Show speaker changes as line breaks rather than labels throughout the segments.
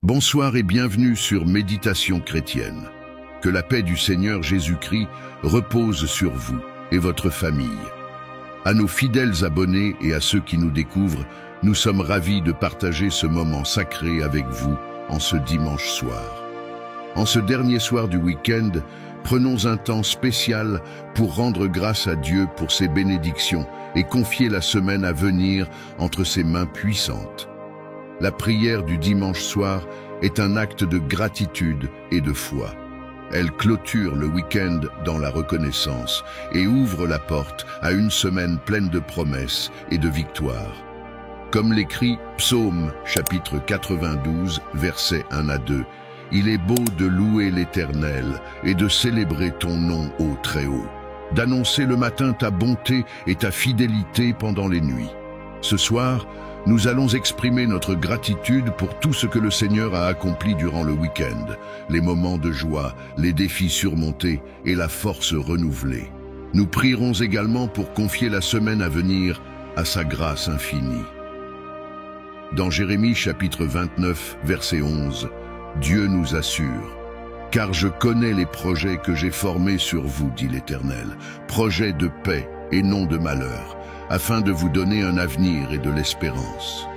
Bonsoir et bienvenue sur Méditation chrétienne. Que la paix du Seigneur Jésus-Christ repose sur vous et votre famille. À nos fidèles abonnés et à ceux qui nous découvrent, nous sommes ravis de partager ce moment sacré avec vous en ce dimanche soir. En ce dernier soir du week-end, prenons un temps spécial pour rendre grâce à Dieu pour ses bénédictions et confier la semaine à venir entre ses mains puissantes. La prière du dimanche soir est un acte de gratitude et de foi. Elle clôture le week-end dans la reconnaissance et ouvre la porte à une semaine pleine de promesses et de victoires. Comme l'écrit Psaume chapitre 92, versets 1 à 2, « Il est beau de louer l'Éternel et de célébrer ton nom ô Très-Haut, d'annoncer le matin ta bonté et ta fidélité pendant les nuits. » Ce soir, nous allons exprimer notre gratitude pour tout ce que le Seigneur a accompli durant le week-end, les moments de joie, les défis surmontés et la force renouvelée. Nous prierons également pour confier la semaine à venir à sa grâce infinie. Dans Jérémie chapitre 29, verset 11, Dieu nous assure « Car je connais les projets que j'ai formés sur vous, dit l'Éternel, projets de paix et non de malheur, afin de vous donner un avenir et de l'espérance. »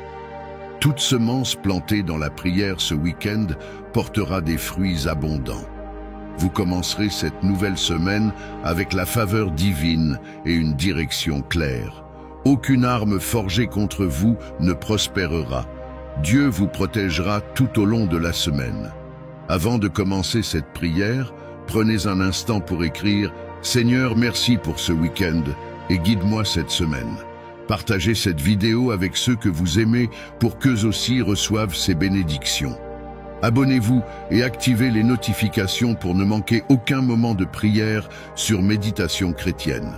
Toute semence plantée dans la prière ce week-end portera des fruits abondants. Vous commencerez cette nouvelle semaine avec la faveur divine et une direction claire. Aucune arme forgée contre vous ne prospérera. Dieu vous protégera tout au long de la semaine. Avant de commencer cette prière, prenez un instant pour écrire « Seigneur, merci pour ce week-end » et guide-moi cette semaine. Partagez cette vidéo avec ceux que vous aimez pour qu'eux aussi reçoivent ces bénédictions. Abonnez-vous et activez les notifications pour ne manquer aucun moment de prière sur Méditation chrétienne.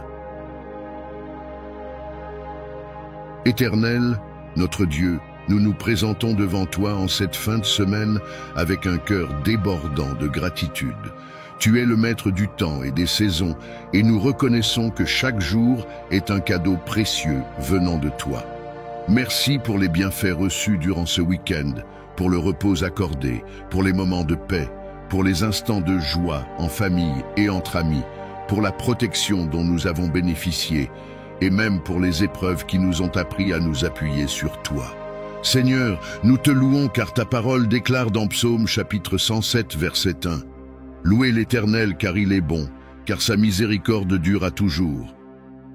Éternel, notre Dieu, nous nous présentons devant toi en cette fin de semaine avec un cœur débordant de gratitude. Tu es le maître du temps et des saisons, et nous reconnaissons que chaque jour est un cadeau précieux venant de toi. Merci pour les bienfaits reçus durant ce week-end, pour le repos accordé, pour les moments de paix, pour les instants de joie en famille et entre amis, pour la protection dont nous avons bénéficié, et même pour les épreuves qui nous ont appris à nous appuyer sur toi. Seigneur, nous te louons car ta parole déclare dans Psaume chapitre 107, verset 1. Louez l'Éternel car il est bon, car sa miséricorde dure à toujours.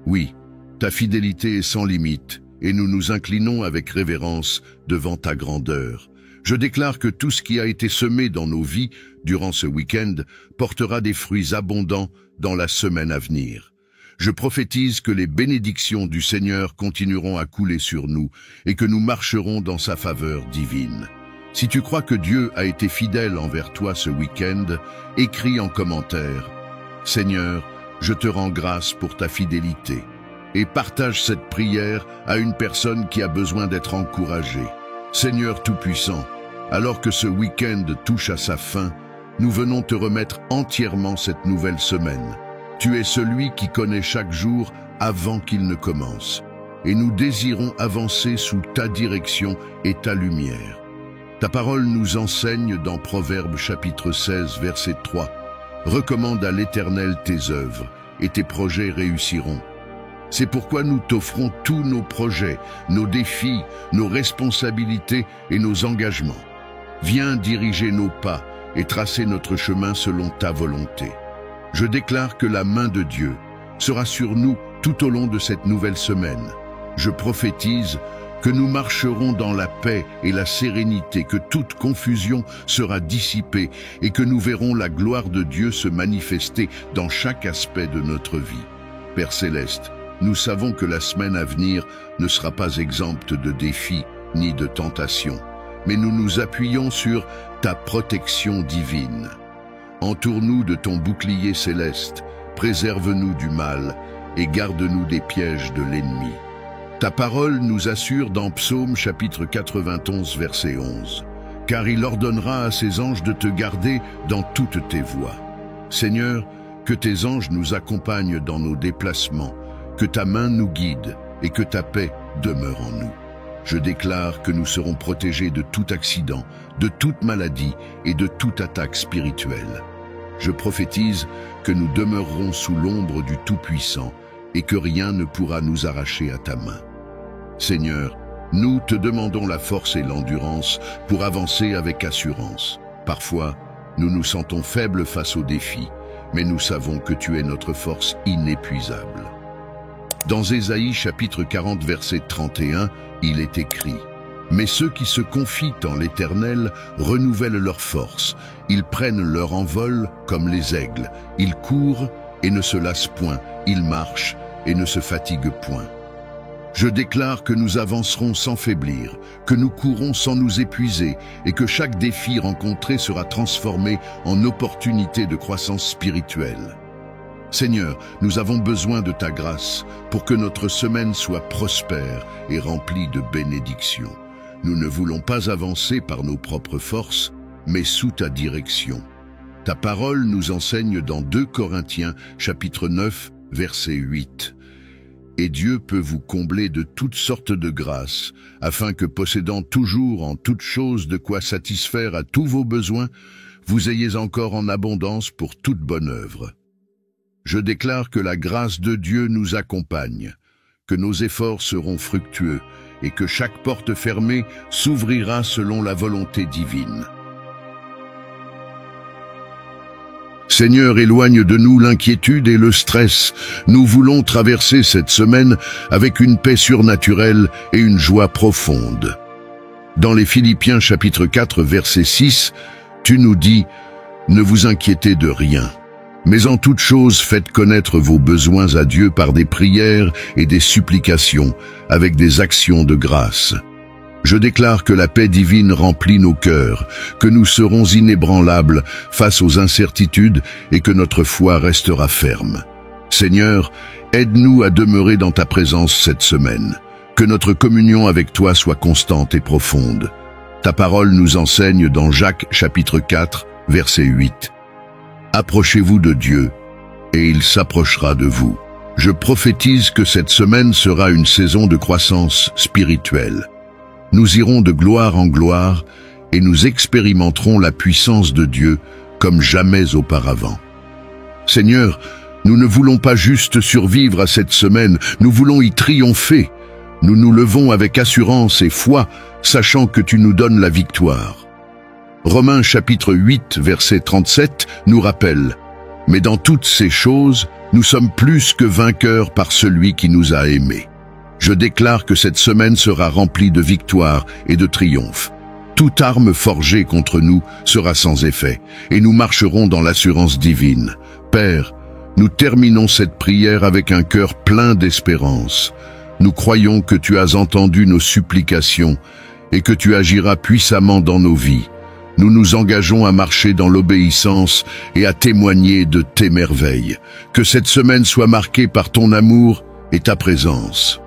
Oui, ta fidélité est sans limite, et nous nous inclinons avec révérence devant ta grandeur. Je déclare que tout ce qui a été semé dans nos vies durant ce week-end portera des fruits abondants dans la semaine à venir. Je prophétise que les bénédictions du Seigneur continueront à couler sur nous et que nous marcherons dans sa faveur divine. Si tu crois que Dieu a été fidèle envers toi ce week-end, écris en commentaire « Seigneur, je te rends grâce pour ta fidélité » et partage cette prière à une personne qui a besoin d'être encouragée. Seigneur Tout-Puissant, alors que ce week-end touche à sa fin, nous venons te remettre entièrement cette nouvelle semaine. Tu es celui qui connaît chaque jour avant qu'il ne commence, et nous désirons avancer sous ta direction et ta lumière. Ta parole nous enseigne dans Proverbes chapitre 16, verset 3. « Recommande à l'Éternel tes œuvres, et tes projets réussiront. » C'est pourquoi nous t'offrons tous nos projets, nos défis, nos responsabilités et nos engagements. Viens diriger nos pas et tracer notre chemin selon ta volonté. Je déclare que la main de Dieu sera sur nous tout au long de cette nouvelle semaine. Je prophétise que nous marcherons dans la paix et la sérénité, que toute confusion sera dissipée et que nous verrons la gloire de Dieu se manifester dans chaque aspect de notre vie. Père Céleste, nous savons que la semaine à venir ne sera pas exempte de défis ni de tentations, mais nous nous appuyons sur ta protection divine. Entoure-nous de ton bouclier céleste, préserve-nous du mal et garde-nous des pièges de l'ennemi. Ta parole nous assure dans Psaume chapitre 91, verset 11. « Car il ordonnera à ses anges de te garder dans toutes tes voies. » Seigneur, que tes anges nous accompagnent dans nos déplacements, que ta main nous guide et que ta paix demeure en nous. Je déclare que nous serons protégés de tout accident, de toute maladie et de toute attaque spirituelle. Je prophétise que nous demeurerons sous l'ombre du Tout-Puissant et que rien ne pourra nous arracher à ta main. Seigneur, nous te demandons la force et l'endurance pour avancer avec assurance. Parfois, nous nous sentons faibles face aux défis, mais nous savons que tu es notre force inépuisable. Dans Ésaïe chapitre 40 verset 31, il est écrit: « Mais ceux qui se confient en l'Éternel renouvellent leur force. Ils prennent leur envol comme les aigles. Ils courent et ne se lassent point. Ils marchent et ne se fatiguent point. » Je déclare que nous avancerons sans faiblir, que nous courons sans nous épuiser et que chaque défi rencontré sera transformé en opportunité de croissance spirituelle. Seigneur, nous avons besoin de ta grâce pour que notre semaine soit prospère et remplie de bénédictions. Nous ne voulons pas avancer par nos propres forces, mais sous ta direction. Ta parole nous enseigne dans 2 Corinthiens chapitre 9 verset 8. Et Dieu peut vous combler de toutes sortes de grâces, afin que, possédant toujours en toutes choses de quoi satisfaire à tous vos besoins, vous ayez encore en abondance pour toute bonne œuvre. Je déclare que la grâce de Dieu nous accompagne, que nos efforts seront fructueux et que chaque porte fermée s'ouvrira selon la volonté divine. Seigneur, éloigne de nous l'inquiétude et le stress. Nous voulons traverser cette semaine avec une paix surnaturelle et une joie profonde. Dans les Philippiens chapitre 4 verset 6, tu nous dis: « Ne vous inquiétez de rien, mais en toute chose faites connaître vos besoins à Dieu par des prières et des supplications, avec des actions de grâce. » Je déclare que la paix divine remplit nos cœurs, que nous serons inébranlables face aux incertitudes et que notre foi restera ferme. Seigneur, aide-nous à demeurer dans ta présence cette semaine, que notre communion avec toi soit constante et profonde. Ta parole nous enseigne dans Jacques chapitre 4, verset 8. « Approchez-vous de Dieu, et il s'approchera de vous. » Je prophétise que cette semaine sera une saison de croissance spirituelle. Nous irons de gloire en gloire et nous expérimenterons la puissance de Dieu comme jamais auparavant. Seigneur, nous ne voulons pas juste survivre à cette semaine, nous voulons y triompher. Nous nous levons avec assurance et foi, sachant que tu nous donnes la victoire. Romains chapitre 8, verset 37 nous rappelle: « Mais dans toutes ces choses, nous sommes plus que vainqueurs par celui qui nous a aimés. » Je déclare que cette semaine sera remplie de victoires et de triomphes. Toute arme forgée contre nous sera sans effet, et nous marcherons dans l'assurance divine. Père, nous terminons cette prière avec un cœur plein d'espérance. Nous croyons que tu as entendu nos supplications et que tu agiras puissamment dans nos vies. Nous nous engageons à marcher dans l'obéissance et à témoigner de tes merveilles. Que cette semaine soit marquée par ton amour et ta présence.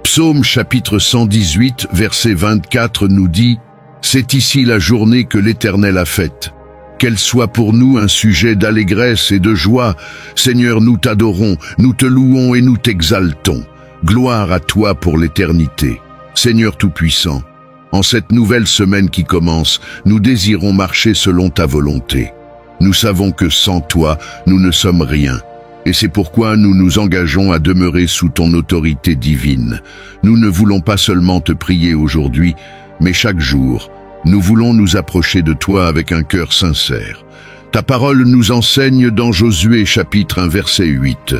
Psaume chapitre 118, verset 24 nous dit: « C'est ici la journée que l'Éternel a faite. Qu'elle soit pour nous un sujet d'allégresse et de joie. Seigneur, nous t'adorons, nous te louons et nous t'exaltons. Gloire à toi pour l'éternité. Seigneur Tout-Puissant, en cette nouvelle semaine qui commence, nous désirons marcher selon ta volonté. Nous savons que sans toi, nous ne sommes rien. Et c'est pourquoi nous nous engageons à demeurer sous ton autorité divine. Nous ne voulons pas seulement te prier aujourd'hui, mais chaque jour, nous voulons nous approcher de toi avec un cœur sincère. Ta parole nous enseigne dans Josué chapitre 1 verset 8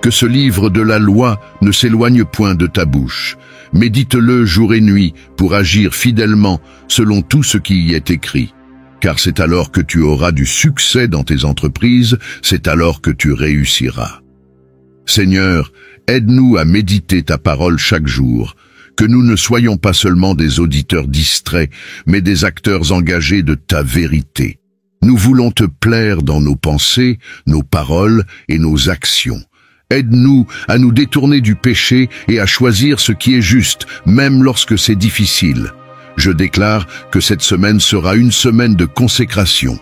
que ce livre de la loi ne s'éloigne point de ta bouche. Médite-le jour et nuit pour agir fidèlement selon tout ce qui y est écrit. Car c'est alors que tu auras du succès dans tes entreprises, c'est alors que tu réussiras. Seigneur, aide-nous à méditer ta parole chaque jour, que nous ne soyons pas seulement des auditeurs distraits, mais des acteurs engagés de ta vérité. Nous voulons te plaire dans nos pensées, nos paroles et nos actions. Aide-nous à nous détourner du péché et à choisir ce qui est juste, même lorsque c'est difficile. Je déclare que cette semaine sera une semaine de consécration.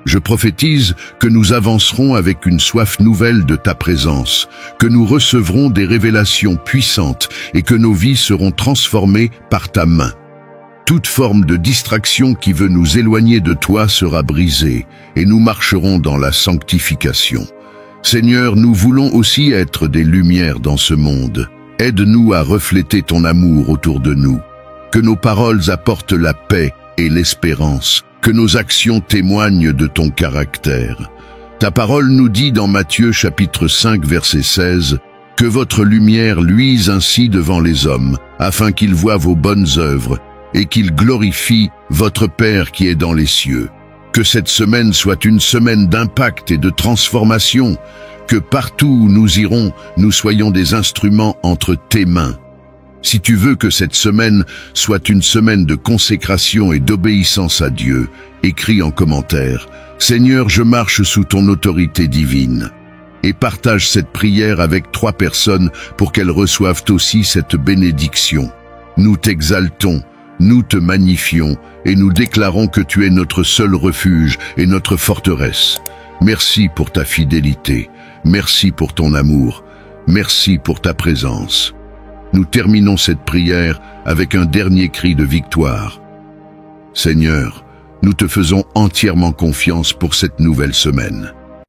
Je prophétise que nous avancerons avec une soif nouvelle de ta présence, que nous recevrons des révélations puissantes et que nos vies seront transformées par ta main. Toute forme de distraction qui veut nous éloigner de toi sera brisée et nous marcherons dans la sanctification. Seigneur, nous voulons aussi être des lumières dans ce monde. Aide-nous à refléter ton amour autour de nous. Que nos paroles apportent la paix et l'espérance. Que nos actions témoignent de ton caractère. Ta parole nous dit dans Matthieu chapitre 5 verset 16 que votre lumière luise ainsi devant les hommes, afin qu'ils voient vos bonnes œuvres et qu'ils glorifient votre Père qui est dans les cieux. Que cette semaine soit une semaine d'impact et de transformation, que partout où nous irons, nous soyons des instruments entre tes mains. Si tu veux que cette semaine soit une semaine de consécration et d'obéissance à Dieu, écris en commentaire « Seigneur, je marche sous ton autorité divine » et partage cette prière avec 3 personnes pour qu'elles reçoivent aussi cette bénédiction. Nous t'exaltons, nous te magnifions et nous déclarons que tu es notre seul refuge et notre forteresse. Merci pour ta fidélité, merci pour ton amour, merci pour ta présence. Nous terminons cette prière avec un dernier cri de victoire. Seigneur, nous te faisons entièrement confiance pour cette nouvelle semaine.